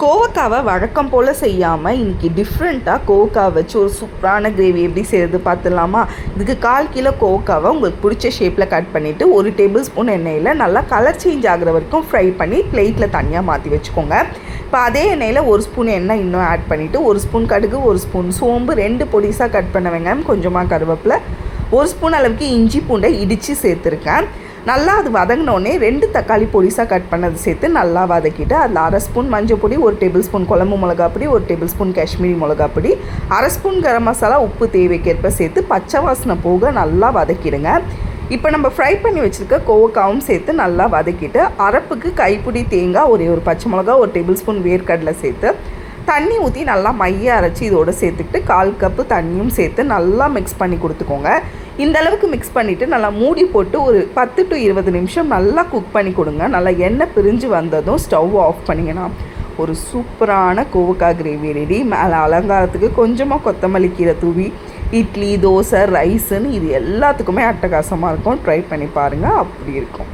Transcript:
கோவக்காவை வழக்கம் போல் செய்யாமல் இன்றைக்கி டிஃப்ரெண்ட்டாக கோவக்காவை வச்சு ஒரு சூப்பரான கிரேவி எப்படி செய்கிறது பார்த்துடலாமா. இதுக்கு 1/4 கிலோ கோவக்காவை உங்களுக்கு பிடிச்ச ஷேப்பில் கட் பண்ணிவிட்டு 1 டேபிள் ஸ்பூன் எண்ணெயில் நல்லா கலர் சேஞ்ச் ஆகிற வரைக்கும் ஃப்ரை பண்ணி பிளேட்டில் தனியாக மாற்றி வச்சுக்கோங்க. இப்போ அதே எண்ணெயில் 1 ஸ்பூன் எண்ணெய் இன்னும் ஆட் பண்ணிவிட்டு 1 ஸ்பூன் கடுகு, 1 ஸ்பூன் சோம்பு, 2 பொடிசாக கட் பண்ண வெங்காயம், கொஞ்சமாக கருவேப்பிலை, 1 ஸ்பூன் அளவுக்கு இஞ்சி பூண்டை இடித்து சேர்த்துருக்கேன். நல்லா அது வதங்கினோடனே 2 தக்காளி பொடிசாக கட் பண்ணது சேர்த்து நல்லா வதக்கிட்டு அதில் 1/2 ஸ்பூன் மஞ்சள் பொடி, 1 டேபிள் ஸ்பூன் குழம்பு மிளகா பொடி, 1 டேபிள் ஸ்பூன் காஷ்மீரி மிளகா பொடி, 1/2 ஸ்பூன் கரம் மசாலா, உப்பு தேவைக்கேற்ப சேர்த்து பச்சை வாசனை போக நல்லா வதக்கிடுங்க. இப்போ நம்ம ஃப்ரை பண்ணி வச்சுருக்க கோவக்காவும் சேர்த்து நல்லா வதக்கிட்டு அரைப்புக்கு கைப்பிடி தேங்காய், ஒரு பச்சை மிளகா, 1 டேபிள் ஸ்பூன் வேர்க்கடலை சேர்த்து தண்ணி ஊற்றி நல்லா மைய அரைச்சி இதோடு சேர்த்துக்கிட்டு 1/4 கப்பு தண்ணியும் சேர்த்து நல்லா மிக்ஸ் பண்ணி கொடுத்துக்கோங்க. இந்த அளவுக்கு மிக்ஸ் பண்ணிவிட்டு நல்லா மூடி போட்டு ஒரு 10 to 20 நிமிஷம் நல்லா குக் பண்ணி கொடுங்க. நல்லா எண்ணெய் பிரிஞ்சு வந்ததும் ஸ்டவ் ஆஃப் பண்ணிங்கன்னா ஒரு சூப்பரான கோவக்காய் கிரேவி ரெடி. மேலே அலங்காரத்துக்கு கொஞ்சமாக கொத்தமல்லி கீரை தூவி இட்லி, தோசை, ரைஸுன்னு இது எல்லாத்துக்குமே அட்டகாசமாக இருக்கும். ட்ரை பண்ணி பாருங்கள், அப்படி இருக்கும்.